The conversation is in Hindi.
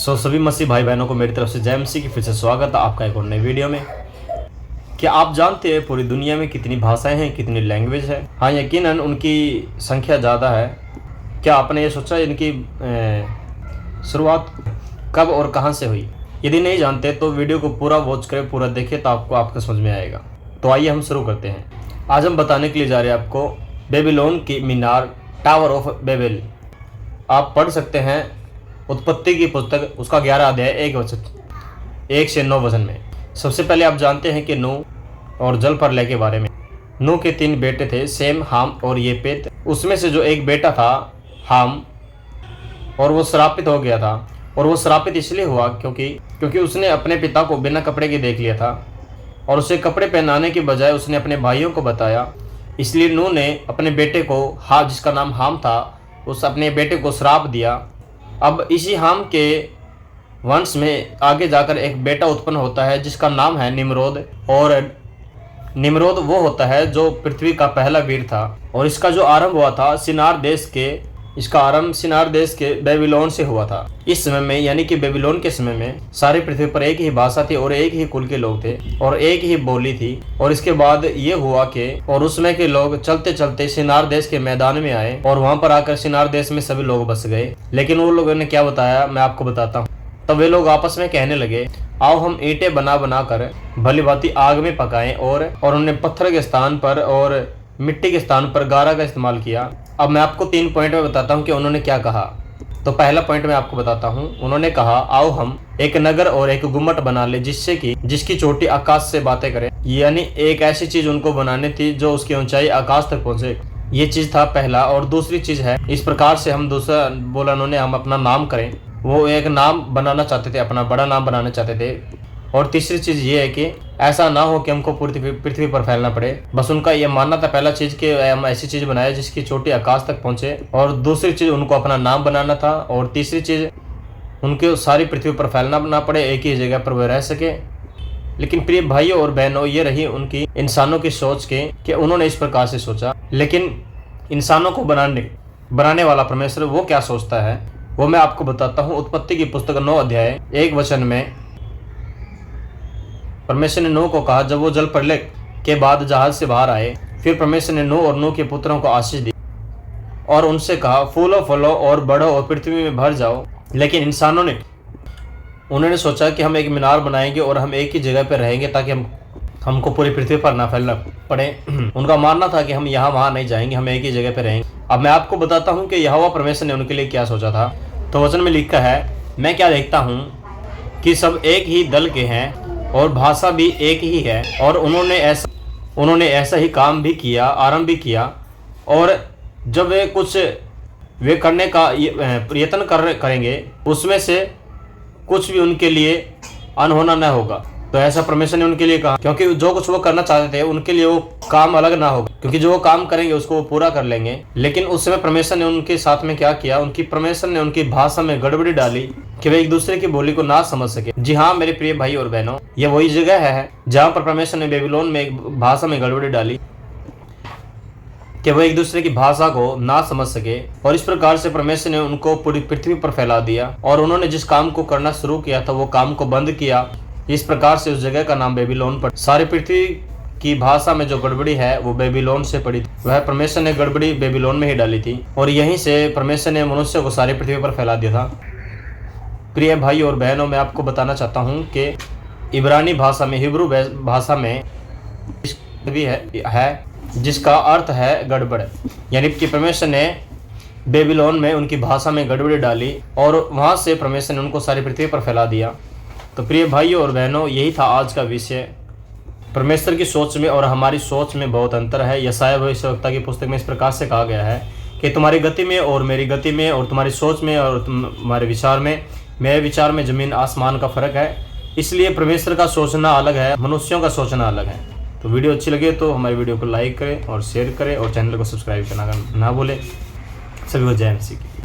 सभी मसीह भाई बहनों को मेरी तरफ से जय मसीह की फिर से स्वागत है आपका एक और नई वीडियो में। क्या आप जानते हैं पूरी दुनिया में कितनी भाषाएं हैं, कितनी लैंग्वेज है? हाँ, यकीनन उनकी संख्या ज़्यादा है। क्या आपने ये सोचा इनकी शुरुआत कब और कहाँ से हुई? यदि नहीं जानते तो वीडियो को पूरा वॉच करें, पूरा देखें तो आपको समझ में आएगा। तो आइए हम शुरू करते हैं। आज हम बताने के लिए जा रहे हैं आपको बेबीलोन की मीनार, टावर ऑफ बेबेल। आप पढ़ सकते हैं उत्पत्ति की पुस्तक, उसका 11 अध्याय 1 से 9 वचन में। सबसे पहले आप जानते हैं कि नूह और जल प्रलय के बारे में। नूह के 3 बेटे थे, सेम, हाम और येपेत। उसमें से जो एक बेटा था हाम, और वो श्रापित हो गया था। और वो श्रापित इसलिए हुआ क्योंकि उसने अपने पिता को बिना कपड़े के देख लिया था और उसे कपड़े पहनाने के बजाय उसने अपने भाइयों को बताया। इसलिए नूह ने अपने बेटे को, जिसका नाम हाम था, उस अपने बेटे को श्राप दिया। अब इसी हाम के वंश में आगे जाकर एक बेटा उत्पन्न होता है जिसका नाम है निम्रोद। और निम्रोद वो होता है जो पृथ्वी का पहला वीर था। और इसका जो आरंभ हुआ था सिनार देश के बेबीलोन से हुआ था। इस समय में, यानी कि बेबीलोन के समय में, सारी पृथ्वी पर एक ही भाषा थी और एक ही कुल के लोग थे और एक ही बोली थी। और इसके बाद ये हुआ कि उस समय के लोग चलते चलते सिनार देश के मैदान में आए और वहां पर आकर सिनार देश में सभी लोग बस गए। लेकिन वो लोगों ने क्या बताया, मैं आपको बताता हूँ। तब वे लोग आपस में कहने लगे, आओ हम ईंटें बना कर भली भांति आग में पकाएं। और उन्होंने पत्थर के स्थान पर और मिट्टी के स्थान पर गारा का इस्तेमाल किया। अब मैं आपको 3 पॉइंट में बताता हूँ कि उन्होंने क्या कहा। तो पहला पॉइंट मैं आपको बताता हूँ। उन्होंने कहा, आओ हम एक नगर और एक गुम्मट बना ले जिसकी चोटी आकाश से बातें करे। यानी एक ऐसी चीज उनको बनानी थी जो उसकी ऊंचाई आकाश तक पहुंचे। ये चीज था पहला। और दूसरी चीज है, इस प्रकार से हम दूसरा बोला उन्होंने, हम अपना नाम करें। वो एक नाम बनाना चाहते थे, अपना बड़ा नाम बनाना चाहते थे। और तीसरी चीज ये है कि ऐसा ना हो कि हमको पूरी पृथ्वी पर फैलना पड़े। बस उनका ये मानना था, पहला चीज कि हम ऐसी चीज बनाए जिसकी चोटी आकाश तक पहुंचे। और दूसरी चीज उनको अपना नाम बनाना था। और तीसरी चीज उनके सारी पृथ्वी पर फैलना ना पड़े, एक ही जगह पर वे रह सके। लेकिन प्रिय भाइयों और बहनों, ये रही उनकी इंसानों की सोच के कि उन्होंने इस प्रकार से सोचा। लेकिन इंसानों को बनाने वाला परमेश्वर वो क्या सोचता है, वो मैं आपको बताता हूँ। उत्पत्ति की पुस्तक 9 अध्याय 1 वचन में परमेश्वर ने नूह को कहा, जब वो जल प्रलय के बाद जहाज से बाहर आए, फिर परमेश्वर ने नूह और नूह के पुत्रों को आशीष दी और उनसे कहा, फूलो फलो और बढ़ो और पृथ्वी में भर जाओ। लेकिन इंसानों ने उन्होंने सोचा कि हम एक मीनार बनाएंगे और हम एक ही जगह पर रहेंगे ताकि हमको पूरी पृथ्वी पर ना फैलना पड़े। उनका मानना था कि हम यहाँ वहाँ नहीं जाएंगे, हम एक ही जगह पर रहेंगे। अब मैं आपको बताता हूँ कि यहोवा परमेश्वर ने उनके लिए क्या सोचा था। तो वचन में लिखा है, मैं क्या देखता हूँ कि सब एक ही दल के हैं और भाषा भी एक ही है। और उन्होंने ऐसा ही काम भी किया, आरंभ भी किया। और जब वे करने का प्रयत्न करेंगे, उसमें से कुछ भी उनके लिए अनहोना न होगा। तो ऐसा परमेश्वर ने उनके लिए कहा, क्योंकि जो कुछ वो करना चाहते थे उनके लिए वो काम अलग ना होगा, क्योंकि जो वो काम करेंगे उसको वो पूरा कर लेंगे। लेकिन उस समय परमेश्वर ने उनके साथ में क्या किया, परमेश्वर ने उनकी भाषा में गड़बड़ी डाली कि वे एक दूसरे की बोली को ना समझ सके। जी हाँ मेरे प्रिय भाई और बहनों, ये वही जगह है जहाँ पर परमेश्वर ने बेबीलोन में एक भाषा में गड़बड़ी डाली कि वो एक दूसरे की भाषा को ना समझ सके। और इस प्रकार से परमेश्वर ने उनको पूरी पृथ्वी पर फैला दिया और उन्होंने जिस काम को करना शुरू किया था वो काम को बंद किया। इस प्रकार से उस जगह का नाम बेबीलोन पड़ा। सारी पृथ्वी की भाषा में जो गड़बड़ी है वो बेबीलोन से पड़ी। वह परमेश्वर ने गड़बड़ी बेबीलोन में ही डाली थी और यहीं से परमेश्वर ने मनुष्य को सारी पृथ्वी पर फैला दिया था। प्रिय भाई और बहनों, मैं आपको बताना चाहता हूँ कि इब्रानी भाषा में, हिब्रू भाषा में भी है जिसका अर्थ है गड़बड़। यानी कि परमेश्वर ने बेबीलोन में उनकी भाषा में गड़बड़ी डाली और वहाँ से परमेश्वर ने उनको सारी पृथ्वी पर फैला दिया। तो प्रिय भाइयों और बहनों, यही था आज का विषय। परमेश्वर की सोच में और हमारी सोच में बहुत अंतर है। यशायाह भविष्यवक्ता की पुस्तक में इस प्रकार से कहा गया है कि तुम्हारी गति में और मेरी गति में और तुम्हारी सोच में और तुम्हारे विचार में, मेरे विचार में जमीन आसमान का फर्क है। इसलिए परमेश्वर का सोचना अलग है, मनुष्यों का सोचना अलग है। तो वीडियो अच्छी लगे तो हमारी वीडियो को लाइक करें और शेयर करें और चैनल को सब्सक्राइब करना ना भूलें। सभी को जय मसीह की।